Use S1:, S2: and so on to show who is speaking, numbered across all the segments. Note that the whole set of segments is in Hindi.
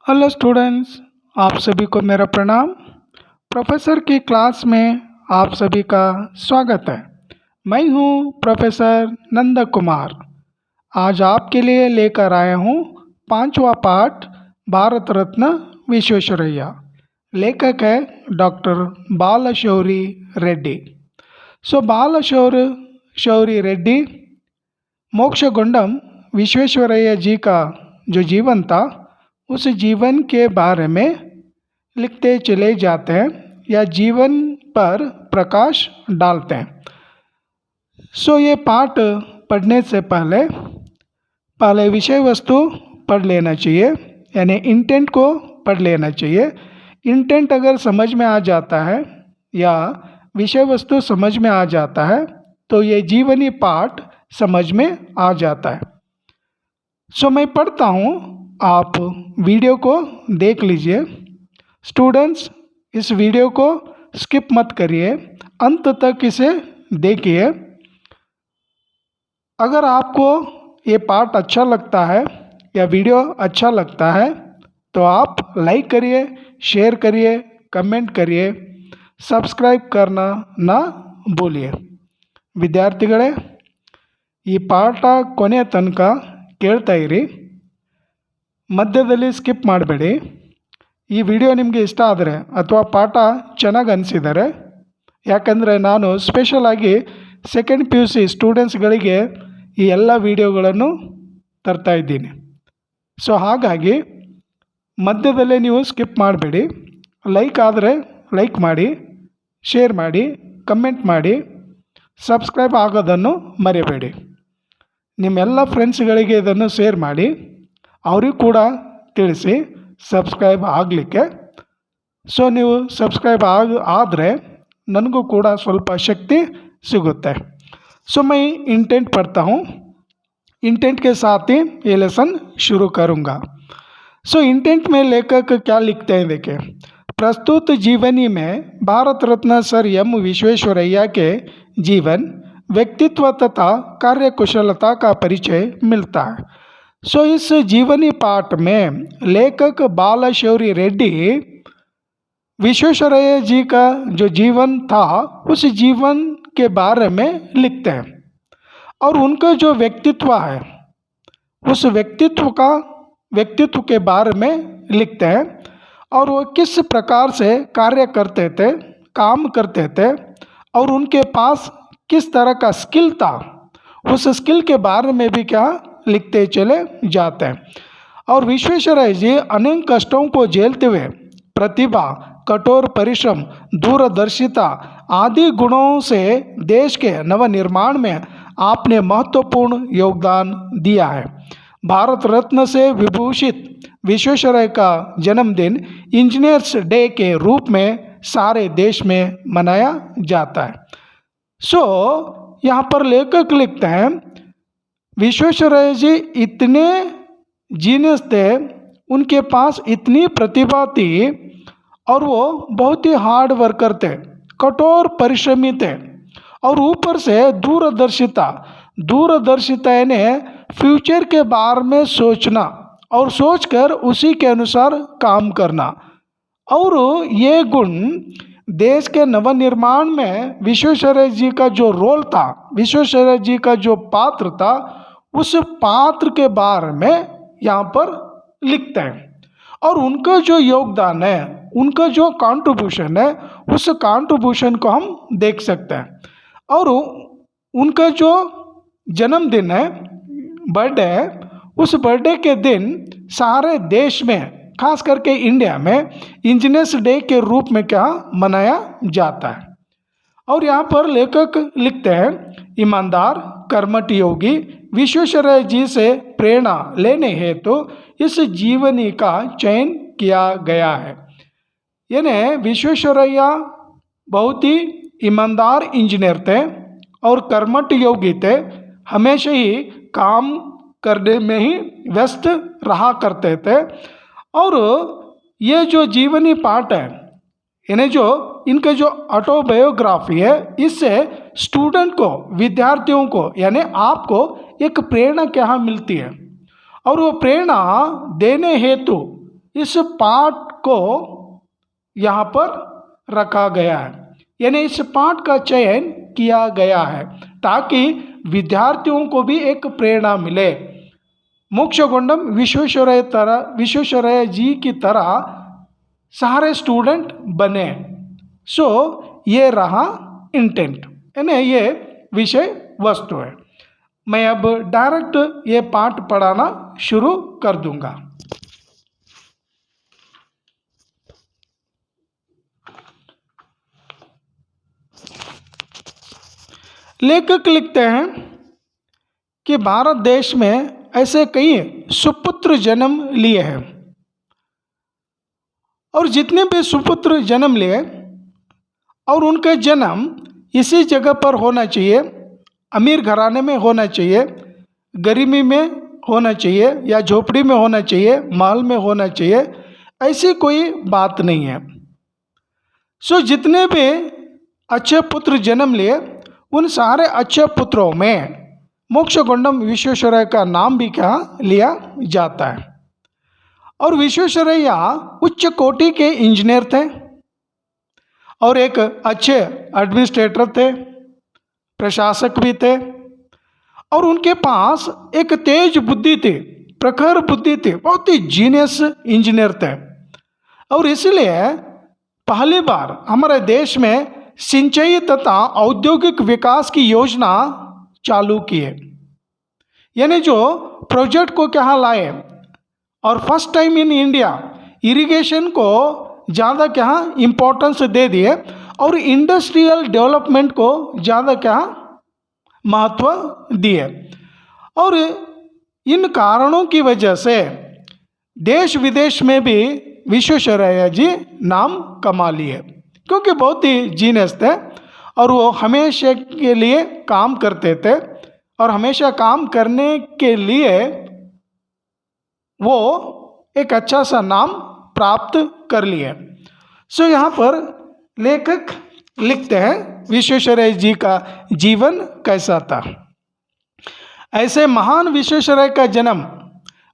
S1: हेलो स्टूडेंट्स, आप सभी को मेरा प्रणाम। प्रोफेसर की क्लास में आप सभी का स्वागत है। मैं हूं प्रोफेसर नंद कुमार। आज आपके लिए लेकर आया हूं पांचवा पाठ भारत रत्न विश्वेश्वरैया। लेखक है डॉक्टर बालशौरी रेड्डी। बालशौरी रेड्डी मोक्षगुंडम विश्वेश्वरैया जी का जो जीवन था उस जीवन के बारे में लिखते चले जाते हैं या जीवन पर प्रकाश डालते हैं। ये पाठ पढ़ने से पहले विषय वस्तु पढ़ लेना चाहिए, यानी इंटेंट को पढ़ लेना चाहिए। इंटेंट अगर समझ में आ जाता है या विषय वस्तु समझ में आ जाता है तो ये जीवनी पाठ समझ में आ जाता है। मैं पढ़ता हूँ, आप वीडियो को देख लीजिए। स्टूडेंट्स, इस वीडियो को स्किप मत करिए, अंत तक इसे देखिए। अगर आपको ये पाठ अच्छा लगता है या वीडियो अच्छा लगता है तो आप लाइक करिए, शेयर करिए, कमेंट करिए, सब्सक्राइब करना ना भूलिए। ವಿದ್ಯಾರ್ಥಿಗಳೇ, ಈ ಪಾಠ ಕೊನೆಯ ತನಕ ಕೇಳ್ತಾ ಇರಿ, ಮಧ್ಯದಲ್ಲಿ ಸ್ಕಿಪ್ ಮಾಡಬೇಡಿ। ಈ ವಿಡಿಯೋ ನಿಮಗೆ ಇಷ್ಟ ಆದರೆ ಅಥವಾ ಪಾಠ ಚೆನ್ನಾಗಿ ಅನಿಸಿದರೆ, ಯಾಕಂದರೆ ನಾನು ಸ್ಪೆಷಲಾಗಿ ಸೆಕೆಂಡ್ ಪಿ ಯು ಸಿ ಸ್ಟೂಡೆಂಟ್ಸ್ಗಳಿಗೆ ಈ ಎಲ್ಲ ವಿಡಿಯೋಗಳನ್ನು ತರ್ತಾ ಇದ್ದೀನಿ। ಹಾಗಾಗಿ ಮಧ್ಯದಲ್ಲೇ ನೀವು ಸ್ಕಿಪ್ ಮಾಡಬೇಡಿ। ಲೈಕ್ ಆದರೆ ಲೈಕ್ ಮಾಡಿ, ಶೇರ್ ಮಾಡಿ, ಕಮೆಂಟ್ ಮಾಡಿ, ಸಬ್ಸ್ಕ್ರೈಬ್ ಆಗೋದನ್ನು ಮರೆಯಬೇಡಿ। ನಿಮ್ಮೆಲ್ಲ ಫ್ರೆಂಡ್ಸ್ಗಳಿಗೆ ಇದನ್ನು ಶೇರ್ ಮಾಡಿ, ಅವ್ರಿಗೆ ಕೂಡ ತಿಳಿಸಿ ಸಬ್ಸ್ಕ್ರೈಬ್ ಆಗಲಿಕ್ಕೆ। ನೀವು ಸಬ್ಸ್ಕ್ರೈಬ್ ಆದರೆ ನನಗೂ ಕೂಡ ಸ್ವಲ್ಪ ಶಕ್ತಿ सिगुते। मैं इंटेंट पढ़ता हूँ, इंटेंट के साथ ही ये लेसन शुरू करूँगा। इंटेंट में लेखक क्या लिखते हैं देखिए। प्रस्तुत जीवनी में भारत रत्न सर एम विश्वेश्वरैया के जीवन, व्यक्तित्व तथा कार्यकुशलता का परिचय मिलता है। इस जीवनी पाठ में लेखक बालशौरी रेड्डी विश्वेश्वरैया जी का जो जीवन था उस जीवन के बारे में लिखते हैं और उनका जो व्यक्तित्व है उस व्यक्तित्व के बारे में लिखते हैं और वो किस प्रकार से काम करते थे और उनके पास किस तरह का स्किल था, उस स्किल के बारे में भी क्या लिखते चले जाते हैं। और विश्वेश्वरैया जी अनेक कष्टों को झेलते हुए प्रतिभा, कठोर परिश्रम, दूरदर्शिता आदि गुणों से देश के नवनिर्माण में आपने महत्वपूर्ण योगदान दिया है। भारत रत्न से विभूषित विश्वेश्वरैया का जन्मदिन इंजीनियर्स डे के रूप में सारे देश में मनाया जाता है। यहाँ पर लेखक लिखते हैं विश्वेश्वरैया जी इतने जीनियस थे, उनके पास इतनी प्रतिभा थी और वो बहुत ही हार्ड वर्कर थे, कठोर परिश्रमी थे और ऊपर से दूरदर्शिता यानी फ्यूचर के बारे में सोचना और सोचकर उसी के अनुसार काम करना। और ये गुण देश के नवनिर्माण में विश्वेश्वरैया जी का जो रोल था, विश्वेश्वरैया जी का जो पात्र था, उस पात्र के बारे में यहाँ पर लिखते हैं और उनका जो योगदान है, उनका जो कंट्रीब्यूशन है, उस कंट्रीब्यूशन को हम देख सकते हैं। और उनका जो जन्मदिन है, बर्थडे है, उस बर्थडे के दिन सारे देश में, खास करके इंडिया में इंजीनियर्स डे के रूप में क्या मनाया जाता है। और यहाँ पर लेखक लिखते हैं ईमानदार कर्मठ योगी विश्वेश्वरैया जी से प्रेरणा लेने हेतु इस जीवनी का चयन किया गया है। यानी विश्वेश्वरैया बहुत ही ईमानदार इंजीनियर थे और कर्मठ योगी थे, हमेशा ही काम करने में ही व्यस्त रहा करते थे। और ये जो जीवनी पाठ है, यानी जो इनका जो ऑटोबायोग्राफी है, इससे स्टूडेंट को, विद्यार्थियों को यानी आपको एक प्रेरणा क्या मिलती है और वो प्रेरणा देने हेतु इस पाठ को यहाँ पर रखा गया है, यानी इस पाठ का चयन किया गया है ताकि विद्यार्थियों को भी एक प्रेरणा मिले, मोक्षगुंडम विश्वेश्वरैया जी की तरह सारे स्टूडेंट बने। सो ये रहा इंटेंट, यानी ये विषय वस्तु है। मैं अब डायरेक्ट ये पाठ पढ़ाना शुरू कर दूंगा। लेखक लिखते हैं कि भारत देश में ऐसे कई सुपुत्र जन्म लिए हैं और जितने भी सुपुत्र जन्म लिए और उनका जन्म इसी जगह पर होना चाहिए, अमीर घराने में होना चाहिए, गरीबी में होना चाहिए या झोपड़ी में होना चाहिए, महल में होना चाहिए, ऐसी कोई बात नहीं है। सो जितने भी अच्छे पुत्र जन्म लिए उन सारे अच्छे पुत्रों में मोक्षगुंडम विश्वेश्वरैया का नाम भी क्या लिया जाता है। और विश्वेश्वरैया उच्च कोटि के इंजीनियर थे और एक अच्छे एडमिनिस्ट्रेटर थे, प्रशासक भी थे और उनके पास एक तेज बुद्धि थी, प्रखर बुद्धि थी, बहुत ही जीनियस इंजीनियर थे। और इसलिए पहली बार हमारे देश में सिंचाई तथा औद्योगिक विकास की योजना चालू किए, यानी जो प्रोजेक्ट को क्या लाए और first time in India irrigation को ज़्यादा क्या इम्पोर्टेंस दे दिए और इंडस्ट्रियल डेवलपमेंट को ज़्यादा क्या महत्व दिए। और इन कारणों की वजह से देश विदेश में भी विश्वेश्वरैया जी नाम कमा लिए, क्योंकि बहुत ही जीनियस थे और वो हमेशा के लिए काम करते थे और हमेशा काम करने के लिए वो एक अच्छा सा नाम प्राप्त कर लिए। सो यहाँ पर लेखक लिखते हैं विश्वेश्वरैया जी का जीवन कैसा था। ऐसे महान विश्वेश्वरैया का जन्म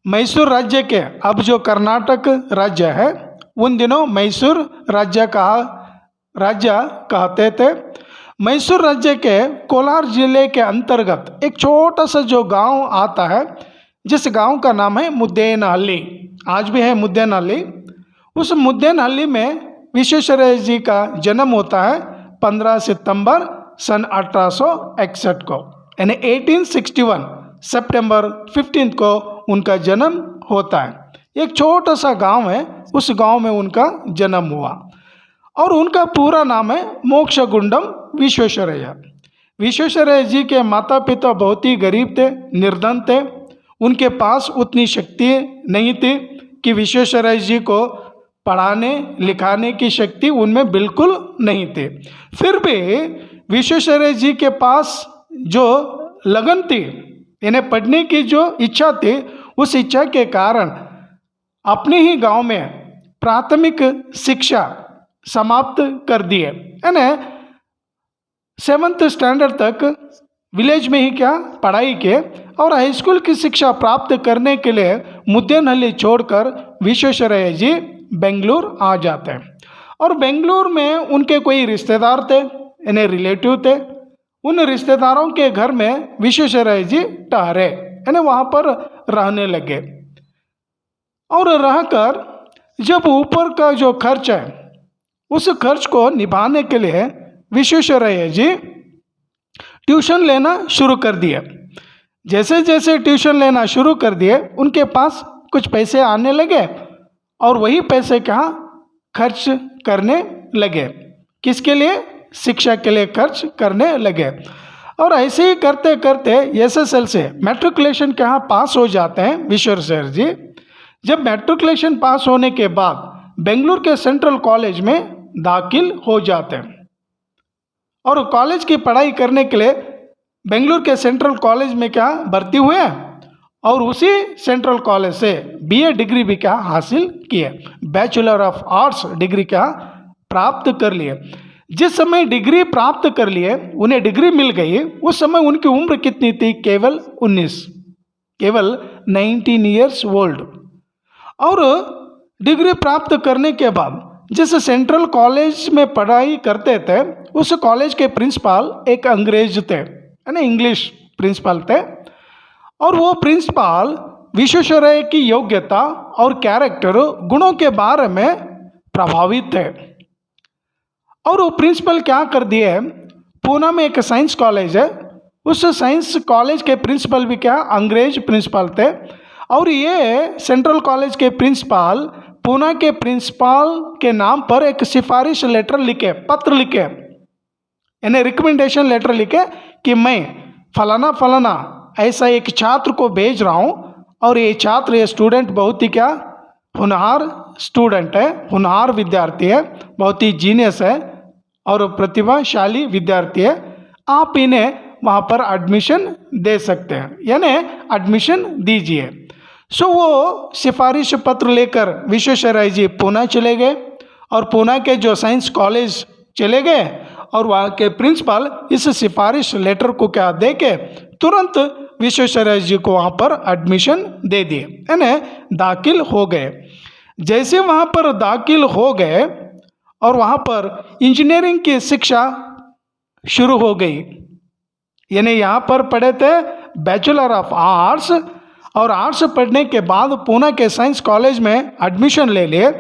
S1: मैसूर राज्य के, अब जो कर्नाटक राज्य है, उन दिनों मैसूर राज्य कहते थे। मैसूर राज्य के कोलार जिले के अंतर्गत एक छोटा सा जो गांव आता है, जिस गांव का नाम है मुद्देनहल्ली, आज भी है मुद्देनहल्ली। उस मुद्देनहल्ली में विश्वेश्वरैया जी का जन्म होता है 15 सितंबर सन 1861 को, यानी 1861 सितंबर 15 को उनका जन्म होता है। एक छोटा सा गांव है, उस गांव में उनका जन्म हुआ और उनका पूरा नाम है मोक्षगुंडम विश्वेश्वरैया। विश्वेश्वरैया जी के माता पिता बहुत ही गरीब थे, निर्धन थे। उनके पास उतनी शक्ति नहीं थी कि विश्वेश्वरैया जी को पढ़ाने लिखाने की शक्ति उनमें बिल्कुल नहीं थी। फिर भी विश्वेश्वरैया जी के पास जो लगन थी, इन्हें पढ़ने की जो इच्छा थी, उस इच्छा के कारण अपने ही गांव में प्राथमिक शिक्षा समाप्त कर दिए, यानी 7th स्टैंडर्ड तक विलेज में ही क्या पढ़ाई के और हाई स्कूल की शिक्षा प्राप्त करने के लिए मुद्देनहल्ली छोड़कर विश्वेश्वरैया जी बेंगलुरु आ जाते हैं। और बेंगलुरु में उनके कोई रिश्तेदार थे, यानी रिलेटिव थे। उन रिश्तेदारों के घर में विश्वेश्वरैया जी ठहरे, यानी वहाँ पर रहने लगे। और रहकर जब ऊपर का जो खर्च है, उस खर्च को निभाने के लिए विश्वेश्वरैया जी ट्यूशन लेना शुरू कर दिए। जैसे जैसे ट्यूशन लेना शुरू कर दिए, उनके पास कुछ पैसे आने लगे और वही पैसे क्या खर्च करने लगे। किसके लिए? शिक्षा के लिए खर्च करने लगे। और ऐसे ही करते करते एसएसएल से मैट्रिकुलेशन के यहाँ पास हो जाते हैं विश्वेश्वरैया जी। जब मैट्रिकुलेशन पास होने के बाद बेंगलुरु के सेंट्रल कॉलेज में दाखिल हो जाते हैं और कॉलेज की पढ़ाई करने के लिए बेंगलुरु के सेंट्रल कॉलेज में क्या भर्ती हुए और उसी सेंट्रल कॉलेज से बीए डिग्री भी क्या हासिल किए, बैचलर ऑफ आर्ट्स डिग्री क्या प्राप्त कर लिए। जिस समय डिग्री प्राप्त कर लिए, उन्हें डिग्री मिल गई, उस समय उनकी उम्र कितनी थी? केवल 19 ईयर्स ओल्ड। और डिग्री प्राप्त करने के बाद जिस सेंट्रल कॉलेज में पढ़ाई करते थे उस कॉलेज के प्रिंसिपल एक अंग्रेज थे, है ना, इंग्लिश प्रिंसिपल थे। और वो प्रिंसिपल विश्वेश्वरैया की योग्यता और कैरेक्टर गुणों के बारे में प्रभावित थे। और वो प्रिंसिपल क्या कर दिए, पूना में एक साइंस कॉलेज है, उस साइंस कॉलेज के प्रिंसिपल भी क्या अंग्रेज प्रिंसिपल थे। और ये सेंट्रल कॉलेज के प्रिंसिपल पूना के प्रिंसिपल के नाम पर एक सिफारिश लेटर लिखे, पत्र लिखे, यानी रिकमेंडेशन लेटर लिखे कि मैं फलाना फलाना ऐसा एक छात्र को भेज रहा हूँ, और ये छात्र, ये स्टूडेंट बहुत ही क्या होनहार स्टूडेंट है, होनहार विद्यार्थी है, बहुत ही जीनियस है और प्रतिभाशाली विद्यार्थी है, आप इन्हें वहाँ पर एडमिशन दे सकते हैं, यानी एडमिशन दीजिए। सो वो सिफारिश पत्र लेकर विश्वेश्वरैया जी पूना चले गए और पूना के जो साइंस कॉलेज चले गए, और वहाँ के प्रिंसिपल इस सिफारिश लेटर को क्या दे के तुरंत विश्वेश्वरैया जी को वहाँ पर एडमिशन दे दिए, यानी दाखिल हो गए। जैसे वहाँ पर दाखिल हो गए और वहाँ पर इंजीनियरिंग की शिक्षा शुरू हो गई, यानी यहाँ पर पढ़े थे बैचलर ऑफ आर्ट्स, और आर्ट्स पढ़ने के बाद पूना के साइंस कॉलेज में एडमिशन ले लिए।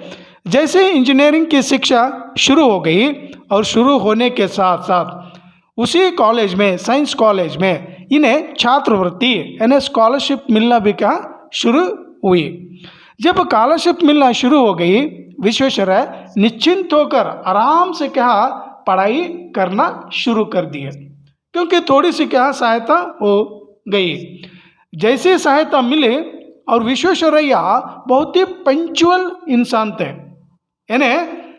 S1: जैसे इंजीनियरिंग की शिक्षा शुरू हो गई और शुरू होने के साथ साथ उसी कॉलेज में, साइंस कॉलेज में, इन्हें छात्रवृत्ति यानी स्कॉलरशिप मिलना भी क्या शुरू हुई। जब स्कॉलरशिप मिलना शुरू हो गई, विश्वेश्वरैया निश्चिंत होकर आराम से क्या पढ़ाई करना शुरू कर दिए, क्योंकि थोड़ी सी क्या सहायता हो गई। जैसे सहायता मिले, और विश्वेश्वरैया बहुत ही पंक्चुअल इंसान थे, यानी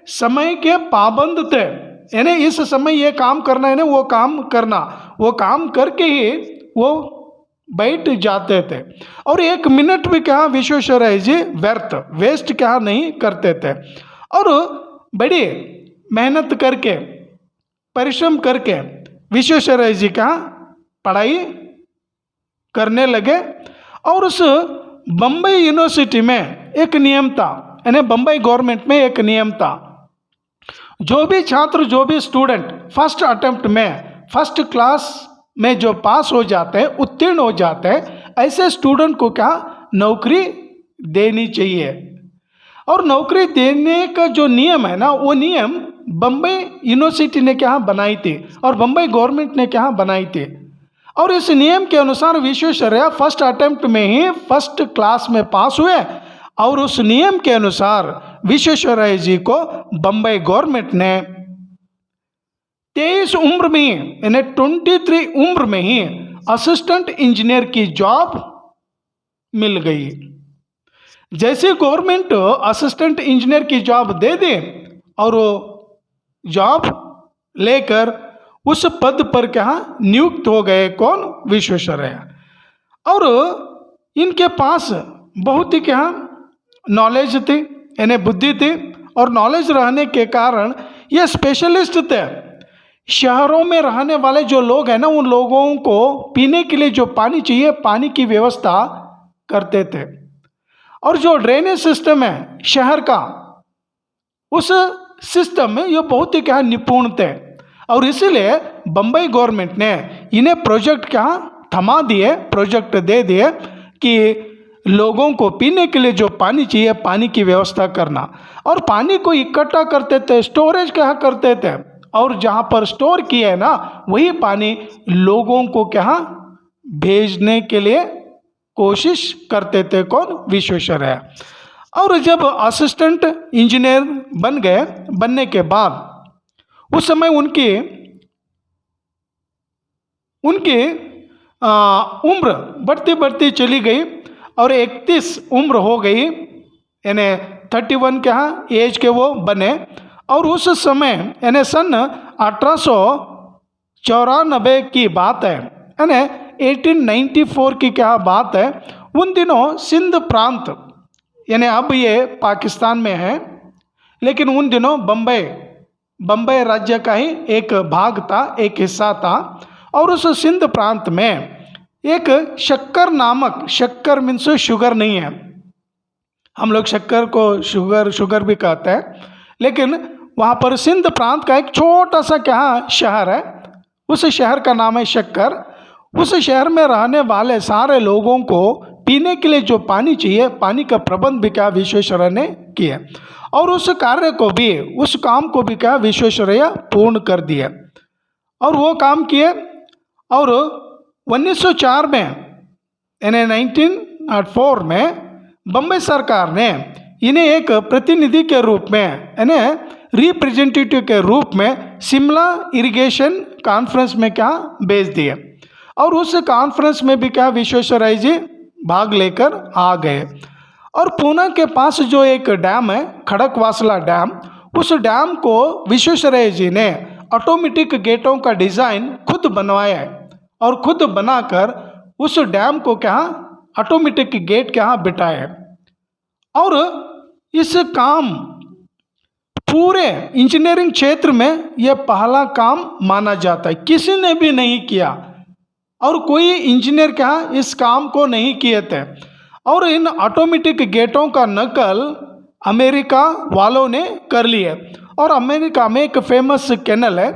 S1: समय के पाबंद थे, यानी इस समय ये काम करना है ना, वो काम करना, वो काम करके ही वो बैठ जाते थे। और एक मिनट भी क्या विश्वेश्वरैया जी वेस्ट क्या नहीं करते थे, और बड़ी मेहनत करके, परिश्रम करके विश्वेश्वरैया जी का पढ़ाई करने लगे। और उस बम्बई यूनिवर्सिटी में एक नियम था, यानी बम्बई गवर्नमेंट में एक नियम था, जो भी छात्र, जो भी स्टूडेंट फर्स्ट अटेम्प्ट में, फर्स्ट क्लास में जो पास हो जाते हैं, उत्तीर्ण हो जाते हैं, ऐसे स्टूडेंट को क्या नौकरी देनी चाहिए। और नौकरी देने का जो नियम है ना, वो नियम बम्बई यूनिवर्सिटी ने क्या बनाई थी, और बम्बई गवर्नमेंट ने क्या बनाई थी। और इस नियम के अनुसार विश्वेश्वरैया फर्स्ट अटेम्प्ट में ही फर्स्ट क्लास में पास हुए, और उस नियम के अनुसार विश्वेश्वरैया जी को बम्बई गवर्नमेंट ने 23 उम्र में, यानी 23 उम्र में ही असिस्टेंट इंजीनियर की जॉब मिल गई। जैसे गवर्नमेंट असिस्टेंट इंजीनियर की जॉब दे दे, और वो जॉब लेकर उस पद पर क्या नियुक्त हो गए, कौन, विश्वेश्वरैया। और इनके पास बहुत ही क्या नॉलेज थी, यानी बुद्धि थी, और नॉलेज रहने के कारण ये स्पेशलिस्ट थे। शहरों में रहने वाले जो लोग हैं ना, उन लोगों को पीने के लिए जो पानी चाहिए, पानी की व्यवस्था करते थे। और जो ड्रेनेज सिस्टम है शहर का, उस सिस्टम में ये बहुत ही क्या निपुण थे। और इसीलिए बम्बई गवर्नमेंट ने इन्हें प्रोजेक्ट क्या थमा दिए, प्रोजेक्ट दे दिए कि लोगों को पीने के लिए जो पानी चाहिए, पानी की व्यवस्था करना। और पानी को इकट्ठा करते थे, स्टोरेज क्या करते थे, और जहाँ पर स्टोर किया है ना, वही पानी लोगों को क्या भेजने के लिए कोशिश करते थे, कौन, विश्वेश्वरैया। और जब असिस्टेंट इंजीनियर बन गए, बनने के बाद उस समय उनकी उम्र बढ़ती बढ़ती चली गई, और 31 उम्र हो गई, यानी 31 क्या एज के वो बने। और उस समय यानी सन 1894 की बात है, यानी 1894 की क्या बात है। उन दिनों सिंध प्रांत, यानी अब ये पाकिस्तान में है, लेकिन उन दिनों बम्बई राज्य का ही एक भाग था, एक हिस्सा था। और उस सिंध प्रांत में एक शक्कर नामक, शक्कर मीन्स शुगर नहीं है, हम लोग शक्कर को शुगर भी कहते हैं, लेकिन वहाँ पर सिंध प्रांत का एक छोटा सा क्या शहर है, उस शहर का नाम है शक्कर। उस शहर में रहने वाले सारे लोगों को पीने के लिए जो पानी चाहिए, पानी का प्रबंध भी क्या विश्वेश्वरैया ने किया, और उस कार्य को भी, उस काम को भी क्या विश्वेश्वरैया पूर्ण कर दिया। और वो काम किए, और 1904 में यानी 1904 में बम्बई सरकार ने इन्हें एक प्रतिनिधि के रूप में यानी रिप्रेजेंटेटिव के रूप में शिमला इरिगेशन कॉन्फ्रेंस में क्या भेज दिए, और उस कॉन्फ्रेंस में भी क्या विश्वेश्वरैया जी भाग लेकर आ गए। और पूना के पास जो एक डैम है खड़कवासला डैम, उस डैम को विश्वेश्वरैया जी ने ऑटोमेटिक गेटों का डिज़ाइन खुद बनवाया है, और खुद बनाकर उस डैम को क्या ऑटोमेटिक गेट क्या बिठाए। और इस काम पूरे इंजीनियरिंग क्षेत्र में यह पहला काम माना जाता है, किसी ने भी नहीं किया, और कोई इंजीनियर क्या इस काम को नहीं किए थे। और इन ऑटोमेटिक गेटों का नकल अमेरिका वालों ने कर लिए, और अमेरिका में एक फेमस कैनल है,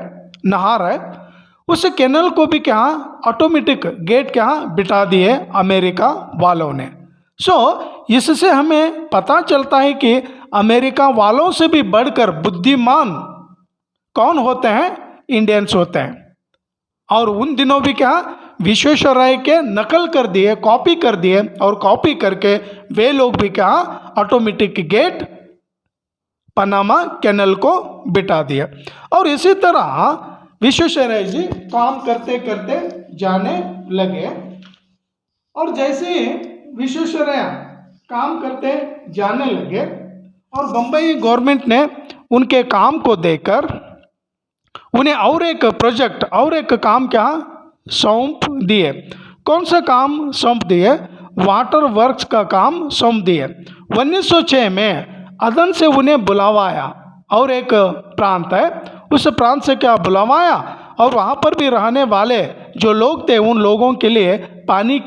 S1: नहर है, उस कैनल को भी क्या ऑटोमेटिक गेट क्या बिठा दिए अमेरिका वालों ने। इससे हमें पता चलता है कि अमेरिका वालों से भी बढ़कर बुद्धिमान कौन होते हैं, इंडियंस होते हैं। और उन दिनों भी क्या विश्वेश्वरैया के नकल कर दिए, कॉपी कर दिए, और कॉपी करके वे लोग भी क्या ऑटोमेटिक गेट पनामा कैनल को बिठा दिया। और इसी तरह विश्वेश्वरैया जी काम करते करते जाने लगे, और जैसे ही विश्वेश्वरैया काम करते जाने लगे, और बम्बई गवर्नमेंट ने उनके काम को देखकर उन्हें और एक प्रोजेक्ट, और एक काम क्या सौंप दिए। कौन सा काम सौंप दिए? वाटर वर्क्स का काम सौंप दिए। 1906 में अदन से उन्हें बुलावा आया, और एक प्रांत है, उस प्रांत से क्या बुलावा आया, और वहाँ पर भी रहने वाले जो लोग थे उन लोगों के लिए पानी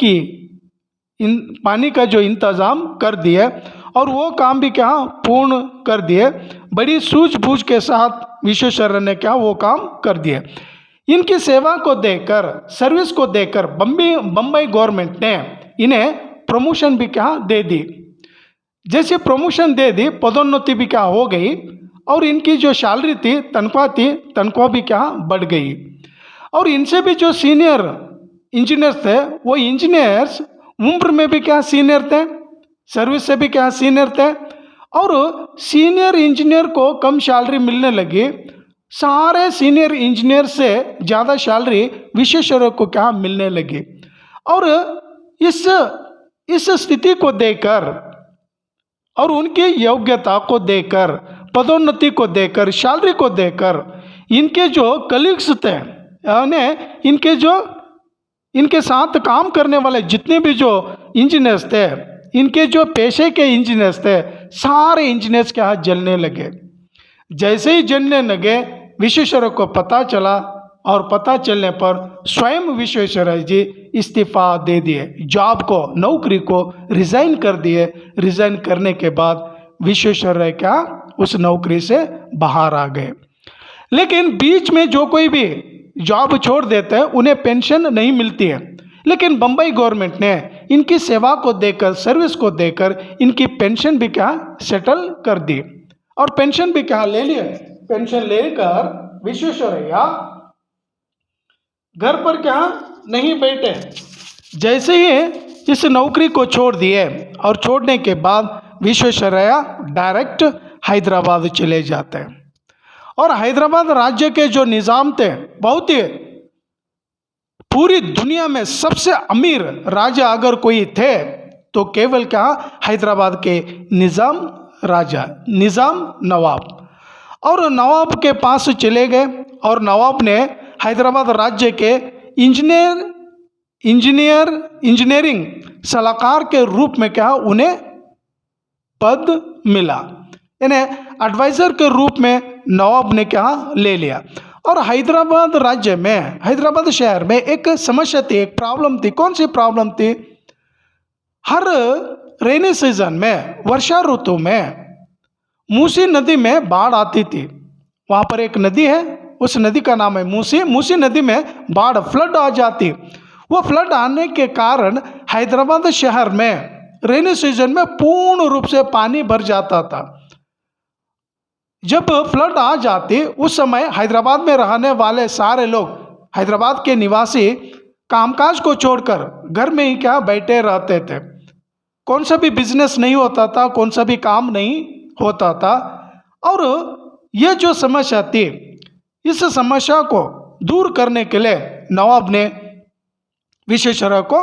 S1: का जो इंतज़ाम कर दिए, और वो काम भी क्या पूर्ण कर दिए। बड़ी सूझबूझ के साथ विश्वेश्वरैया ने क्या वो काम कर दिए। इनकी सेवा को देखकर, सर्विस को देखकर बम्बई गवर्नमेंट ने इन्हें प्रमोशन भी क्या दे दी। जैसे प्रमोशन दे दी, पदोन्नति भी क्या हो गई, और इनकी जो सैलरी थी, तनख्वाह भी क्या बढ़ गई। और इनसे भी जो सीनियर इंजीनियर्स थे, वो इंजीनियर्स उम्र में भी क्या सीनियर थे, सर्विस से भी क्या सीनियर थे, और सीनियर इंजीनियर को कम सैलरी मिलने लगी। सारे सीनियर इंजीनियर से ज़्यादा सैलरी विश्वेश्वरैया को क्या मिलने लगी। और इस स्थिति को देखकर, और उनकी योग्यता को देखकर, पदोन्नति को देखकर, सैलरी को देखकर, इनके जो कलीग्स थे, यानी इनके साथ काम करने वाले जितने भी जो इंजीनियर्स थे, इनके जो पेशे के इंजीनियर्स थे, सारे इंजीनियर्स क्या जलने लगे। जैसे ही जलने लगे, विश्वेश्वरैया को पता चला, और पता चलने पर स्वयं विश्वेश्वरैया जी इस्तीफा दे दिए, जॉब को, नौकरी को रिज़ाइन कर दिए। रिज़ाइन करने के बाद विश्वेश्वरैया क्या उस नौकरी से बाहर आ गए। लेकिन बीच में जो कोई भी जॉब छोड़ देते हैं उन्हें पेंशन नहीं मिलती है, लेकिन बम्बई गवर्नमेंट ने इनकी सेवा को देखकर, सर्विस को देखकर इनकी पेंशन भी क्या सेटल कर दी, और पेंशन भी क्या ले लिए। पेंशन लेकर विश्वेश्वरैया घर पर क्या नहीं बैठे, जैसे ही इस नौकरी को छोड़ दिए, और छोड़ने के बाद विश्वेश्वरैया डायरेक्ट हैदराबाद चले जाते हैं। और हैदराबाद राज्य के जो निज़ाम थे, बहुत ही पूरी दुनिया में सबसे अमीर राजा अगर कोई थे तो केवल क्या हैदराबाद के निज़ाम राजा, निज़ाम नवाब। और नवाब के पास चले गए, और नवाब ने हैदराबाद राज्य के इंजीनियरिंग सलाहकार के रूप में क्या उन्हें पद मिला, यानी एडवाइज़र के रूप में नवाब ने क्या ले लिया। और हैदराबाद राज्य में, हैदराबाद शहर में एक समस्या थी, एक प्रॉब्लम थी। कौन सी प्रॉब्लम थी? हर रेनी सीजन में, वर्षा ऋतु में मूसी नदी में बाढ़ आती थी। वहाँ पर एक नदी है, उस नदी का नाम है मूसी। मूसी नदी में बाढ़, फ्लड आ जाती। वो फ्लड आने के कारण हैदराबाद शहर में रेनी सीजन में पूर्ण रूप से पानी भर जाता था। जब फ्लड आ जाती उस समय हैदराबाद में रहने वाले सारे लोग, हैदराबाद के निवासी, कामकाज को छोड़कर घर में ही क्या बैठे रहते थे। कौन सा भी बिजनेस नहीं होता था, कौन सा भी काम नहीं होता था। और ये जो समस्या थी, इस समस्या को दूर करने के लिए नवाब ने विश्वेश्वरैया को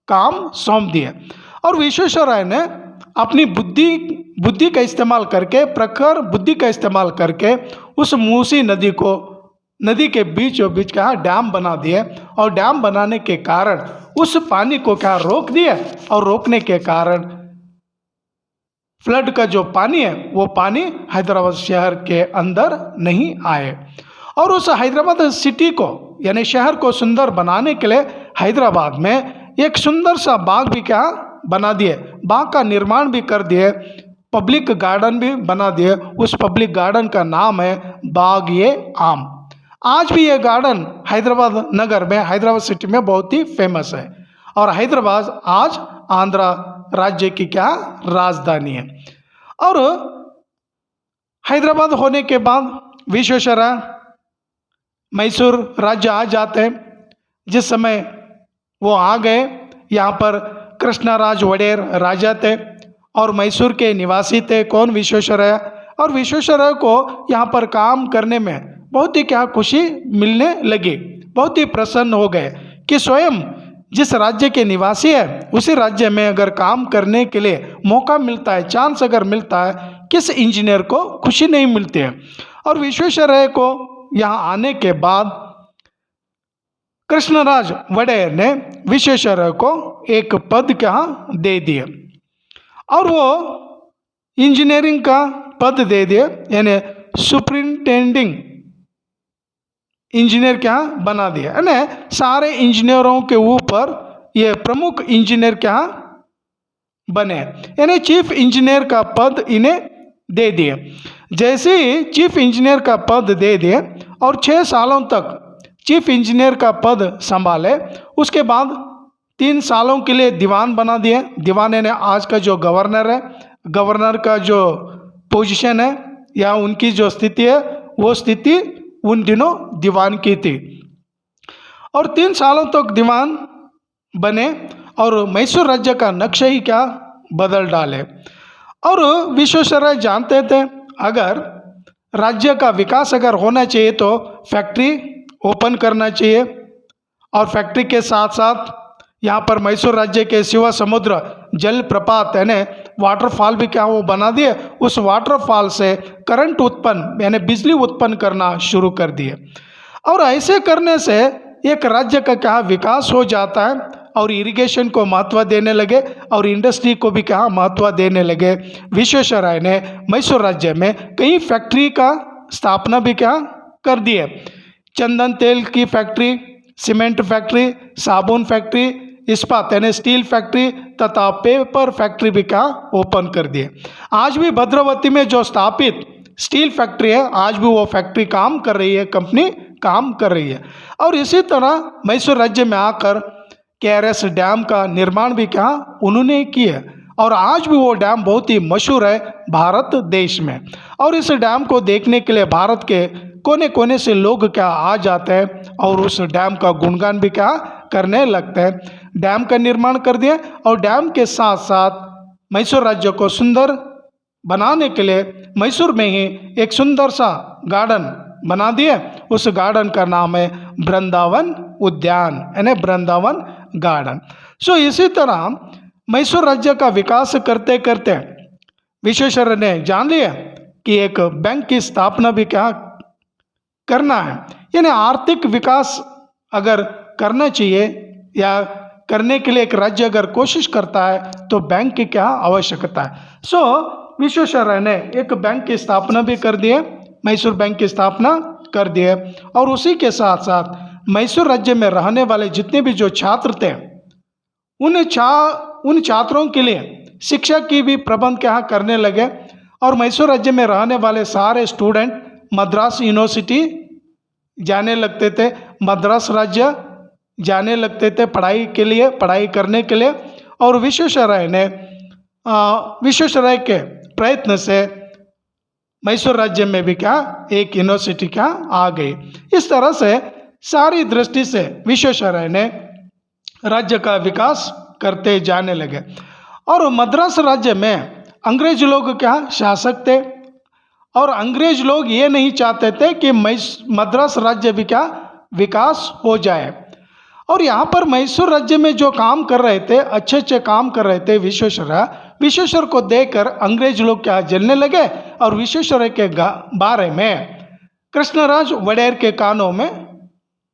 S1: काम सौंप दिया। और विश्वेश्वरैया ने अपनी बुद्धि का इस्तेमाल करके, प्रखर बुद्धि का इस्तेमाल करके उस मूसी नदी को, नदी के बीचों बीच का डैम बना दिए। और डैम बनाने के कारण उस पानी को क्या रोक दिया। और रोकने के कारण फ्लड का जो पानी है वो पानी हैदराबाद शहर के अंदर नहीं आए। और उस हैदराबाद सिटी को, यानी शहर को सुंदर बनाने के लिए हैदराबाद में एक सुंदर सा बाग भी क्या बना दिए, बाग का निर्माण भी कर दिए, पब्लिक गार्डन भी बना दिए। उस पब्लिक गार्डन का नाम है बाग-ए-आम। आज भी ये गार्डन हैदराबाद नगर में, हैदराबाद सिटी में बहुत ही फेमस है। और हैदराबाद आज आंध्र राज्य की क्या राजधानी है। और हैदराबाद होने के बाद विश्वेश्वरैया मैसूर राज्य आ जाते हैं। जिस समय वो आ गए, यहाँ पर कृष्णराज वडेर राजा थे और मैसूर के निवासी थे। कौन? विश्वेश्वरैया। और विश्वेश्वरैया को यहाँ पर काम करने में बहुत ही क्या खुशी मिलने लगी, बहुत ही प्रसन्न हो गए कि स्वयं जिस राज्य के निवासी है उसी राज्य में अगर काम करने के लिए मौका मिलता है, चांस अगर मिलता है, किस इंजीनियर को खुशी नहीं मिलती है। और विश्वेश्वरैया को यहाँ आने के बाद कृष्णराज वडेर ने विश्वेश्वरैया को एक पद क्या दे दिए और वो इंजीनियरिंग का पद दे दिए, यानी सुपरिंटेंडिंग इंजीनियर क्या बना दिया। यानी सारे इंजीनियरों के ऊपर ये प्रमुख इंजीनियर क्या बने, यानी चीफ इंजीनियर का पद इन्हें दे दिए। जैसे ही चीफ इंजीनियर का पद दे दिए और 6 सालों तक चीफ इंजीनियर का पद संभाले, उसके बाद 3 सालों के लिए दीवान बना दिए। दीवान यानी आज का जो गवर्नर है, गवर्नर का जो पोजीशन है या उनकी जो स्थिति है, वो स्थिति उन दिनों दीवान की थी। और 3 सालों तक दीवान बने और मैसूर राज्य का नक्शा ही क्या बदल डाले। और विश्वेश्वरैया जानते थे अगर राज्य का विकास अगर होना चाहिए तो फैक्ट्री ओपन करना चाहिए। और फैक्ट्री के साथ साथ यहाँ पर मैसूर राज्य के शिवा समुद्र जल प्रपात यानी वाटरफॉल भी क्या वो बना दिए। उस वाटरफॉल से करंट उत्पन्न यानी बिजली उत्पन्न करना शुरू कर दिए। और ऐसे करने से एक राज्य का क्या विकास हो जाता है और इरिगेशन को महत्व देने लगे और इंडस्ट्री को भी क्या महत्व देने लगे। विश्वेश्वरैया ने मैसूर राज्य में कई फैक्ट्री का स्थापना भी क्या कर दिए। चंदन तेल की फैक्ट्री, सीमेंट फैक्ट्री, साबुन फैक्ट्री, इस्पात यानी स्टील फैक्ट्री तथा पेपर फैक्ट्री भी क्या ओपन कर दिए। आज भी भद्रावती में जो स्थापित स्टील फैक्ट्री है, आज भी वो फैक्ट्री काम कर रही है, कंपनी काम कर रही है। और इसी तरह मैसूर राज्य में आकर KRS डैम का निर्माण भी क्या उन्होंने किया और आज भी वो डैम बहुत ही मशहूर है भारत देश में। और इस डैम को देखने के लिए भारत के कोने कोने से लोग क्या आ जाते हैं और उस डैम का गुणगान भी क्या करने लगते हैं। डैम का निर्माण कर दिया और डैम के साथ साथ मैसूर राज्य को सुंदर बनाने के लिए मैसूर में ही एक सुंदर सा गार्डन बना दिए। उस गार्डन का नाम है वृंदावन उद्यान यानी वृंदावन गार्डन। सो इसी तरह मैसूर राज्य का विकास करते करते विश्वेश्वरैया ने जान लिया कि एक बैंक की स्थापना भी क्या करना है, यानी आर्थिक विकास अगर करना चाहिए या करने के लिए एक राज्य अगर कोशिश करता है तो बैंक की क्या आवश्यकता है। सो विश्वेश्वरैया ने एक बैंक की स्थापना भी कर दी है, मैसूर बैंक की स्थापना कर दी है। और उसी के साथ साथ मैसूर राज्य में रहने वाले जितने भी जो छात्र थे उन छात्रों के लिए शिक्षा की भी प्रबंध क्या करने लगे। और मैसूर राज्य में रहने वाले सारे स्टूडेंट मद्रास यूनिवर्सिटी जाने लगते थे, मद्रास राज्य जाने लगते थे पढ़ाई के लिए, पढ़ाई करने के लिए। और विश्वेश्वरैया के प्रयत्न से मैसूर राज्य में भी क्या एक यूनिवर्सिटी क्या आ गई। इस तरह से सारी दृष्टि से विश्वेश्वरैया ने राज्य का विकास करते जाने लगे। और मद्रास राज्य में अंग्रेज लोग क्या शासक थे, और अंग्रेज लोग ये नहीं चाहते थे कि मद्रास राज्य भी क्या विकास हो जाए। और यहाँ पर मैसूर राज्य में जो काम कर रहे थे, अच्छे अच्छे काम कर रहे थे विश्वेश्वर को देखकर अंग्रेज लोग क्या जलने लगे, और विश्वेश्वरैया के बारे में कृष्णराज वडेर के कानों में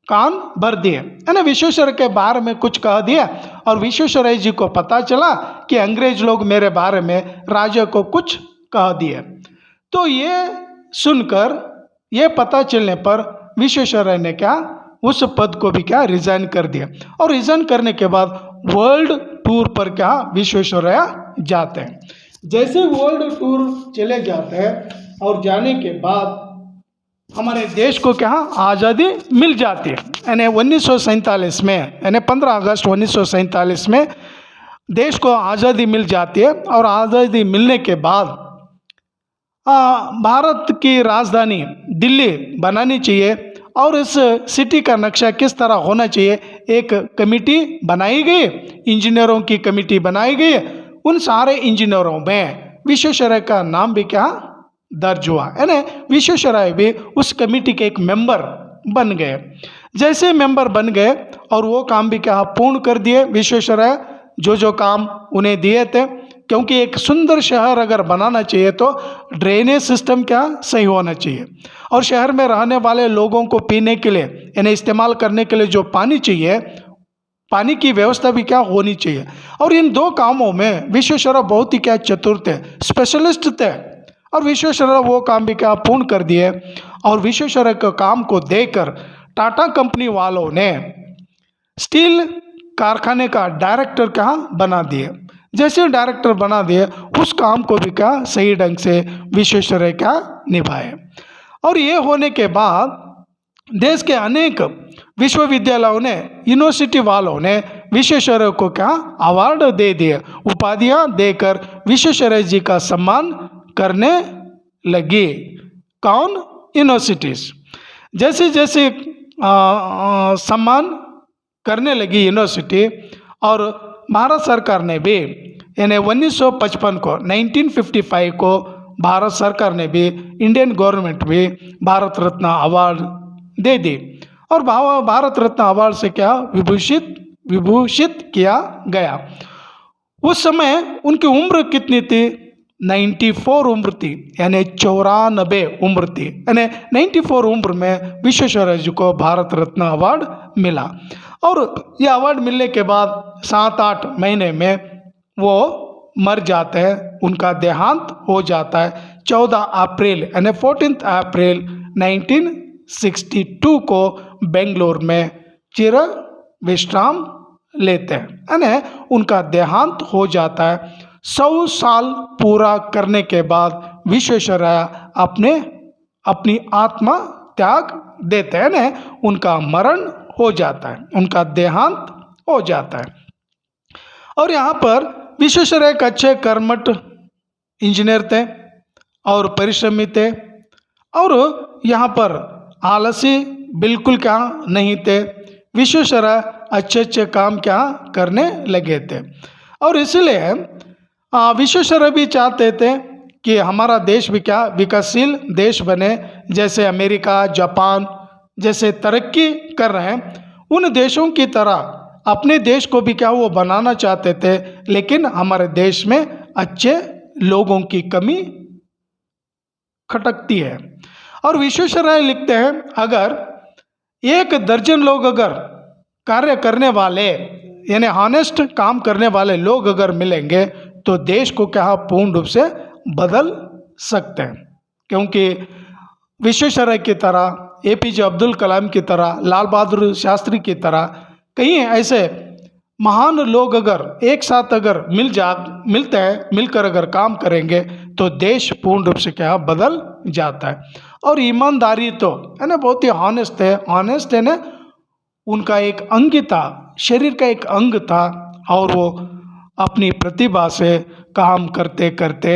S1: कान भर दिए, है ना। विश्वेश्वरैया के बारे में कुछ कह दिया, और विश्वेश्वरैया जी को पता चला कि अंग्रेज लोग मेरे बारे में राजा को कुछ कह दिए। तो ये सुनकर, ये पता चलने पर विश्वेश्वरैया ने क्या उस पद को भी क्या रिजाइन कर दिया। और रिजाइन करने के बाद वर्ल्ड टूर पर क्या विश्वेश्वरैया जाते हैं। जैसे वर्ल्ड टूर चले जाते हैं और जाने के बाद हमारे देश को क्या आज़ादी मिल जाती है, यानी 1947 में, यानी 15 अगस्त 1947 में देश को आज़ादी मिल जाती है। और आज़ादी मिलने के बाद भारत की राजधानी दिल्ली बनानी चाहिए, और इस सिटी का नक्शा किस तरह होना चाहिए, एक कमेटी बनाई गई, इंजीनियरों की कमेटी बनाई गई। उन सारे इंजीनियरों में विश्वेश्वरैया का नाम भी क्या दर्ज हुआ, है ना। विश्वेश्वरैया भी उस कमेटी के एक मेंबर बन गए। जैसे मेंबर बन गए और वो काम भी क्या पूर्ण कर दिए विश्वेश्वरैया, जो काम उन्हें दिए थे। क्योंकि एक सुंदर शहर अगर बनाना चाहिए तो ड्रेनेज सिस्टम क्या सही होना चाहिए, और शहर में रहने वाले लोगों को पीने के लिए, यानी इस्तेमाल करने के लिए जो पानी चाहिए, पानी की व्यवस्था भी क्या होनी चाहिए। और इन दो कामों में विश्वेश्वरैया बहुत ही क्या चतुर थे, स्पेशलिस्ट थे। और विश्वेश्वरैया वो काम भी क्या पूर्ण कर दिए। और विश्वेश्वरैया के काम को देखकर टाटा कंपनी वालों ने स्टील कारखाने का डायरेक्टर क्या बना दिए। जैसे डायरेक्टर बना दिए, उस काम को भी क्या सही ढंग से विश्वेश्वरैया क्या निभाए। और ये होने के बाद देश के अनेक विश्वविद्यालयों ने, यूनिवर्सिटी वालों ने विश्वेश्वरैया को क्या अवार्ड दे दिए, उपाधियां देकर विश्वेश्वरैया जी का सम्मान करने लगी। कौन? यूनिवर्सिटीज। जैसे जैसे सम्मान करने लगी यूनिवर्सिटी, और भारत सरकार ने भी, यानी 1955 को 1955 को भारत सरकार ने भी, इंडियन गवर्नमेंट भी भारत रत्न अवार्ड दे दी। और भारत रत्न अवार्ड से क्या विभूषित किया गया। उस समय उनकी उम्र कितनी थी? 94 उम्र थी, यानी 94 उम्र थी, यानी 94 उम्र में विश्वेश्वरैया जी को भारत रत्न अवार्ड मिला। और ये अवार्ड मिलने के बाद 7-8 महीने में वो मर जाते हैं, उनका देहांत हो जाता है। 14 अप्रैल यानी 14 अप्रैल 1962 को बेंगलोर में चिर विश्राम लेते हैं, यानी उनका देहांत हो जाता है। 100 साल पूरा करने के बाद विश्वेश्वरैया अपनी आत्मा त्याग देते हैं, ना उनका मरण हो जाता है, उनका देहांत हो जाता है। और यहाँ पर विश्वेश्वरैया एक अच्छे कर्मठ इंजीनियर थे और परिश्रमी थे, और यहाँ पर आलसी बिल्कुल क्या नहीं थे। विश्वेश्वरैया अच्छे अच्छे काम क्या करने लगे थे, और इसलिए विश्वेश्वरैया भी चाहते थे कि हमारा देश भी क्या विकासशील देश बने, जैसे अमेरिका, जापान जैसे तरक्की कर रहे हैं उन देशों की तरह अपने देश को भी क्या वो बनाना चाहते थे। लेकिन हमारे देश में अच्छे लोगों की कमी खटकती है। और विश्वेश्वरैया लिखते हैं, अगर 1 दर्जन लोग अगर कार्य करने वाले, यानी हॉनेस्ट काम करने वाले लोग अगर मिलेंगे तो देश को क्या पूर्ण रूप से बदल सकते हैं। क्योंकि विश्वेश्वरैया की तरह, APJ अब्दुल कलाम की तरह, लाल बहादुर शास्त्री की तरह कई ऐसे महान लोग अगर एक साथ अगर मिलते हैं, मिलकर अगर काम करेंगे तो देश पूर्ण रूप से क्या बदल जाता है। और ईमानदारी तो है ना, बहुत ही ऑनेस्ट है ना, उनका एक अंग था, शरीर का एक अंग था, और वो अपनी प्रतिभा से काम करते करते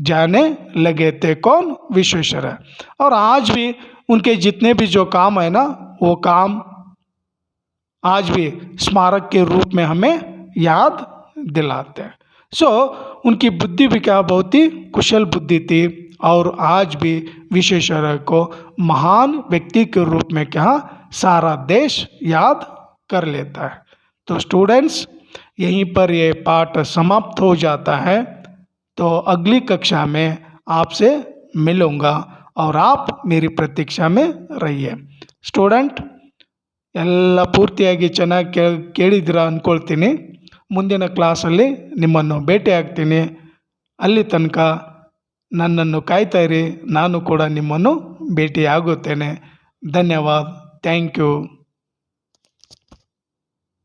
S1: जाने लगे थे। कौन? विश्वेश्वरैया। और आज भी उनके जितने भी जो काम है ना, वो काम आज भी स्मारक के रूप में हमें याद दिलाते हैं। सो उनकी बुद्धि भी क्या बहुत ही कुशल बुद्धि थी, और आज भी विश्वेश्वरैया को महान व्यक्ति के रूप में क्या सारा देश याद कर लेता है। तो स्टूडेंट्स, यहीं पर ये पाठ समाप्त हो जाता है। तो अगली कक्षा में आपसे मिलूँगा और आप मेरी प्रतीक्षा में रहिए। ಸ್ಟೂಡೆಂಟ್, ಎಲ್ಲ ಪೂರ್ತಿಯಾಗಿ ಚೆನ್ನಾಗಿ ಕೇಳಿದ್ದೀರಾ ಅಂದ್ಕೊಳ್ತೀನಿ. ಮುಂದಿನ ಕ್ಲಾಸಲ್ಲಿ ನಿಮ್ಮನ್ನು ಭೇಟಿ ಆಗ್ತೀನಿ. ಅಲ್ಲಿ ತನಕ ನನ್ನನ್ನು ಕಾಯ್ತಾ ಇರಿ, ನಾನು ಕೂಡ ನಿಮ್ಮನ್ನು ಭೇಟಿ ಆಗುತ್ತೇನೆ. ಧನ್ಯವಾದ. Thank you.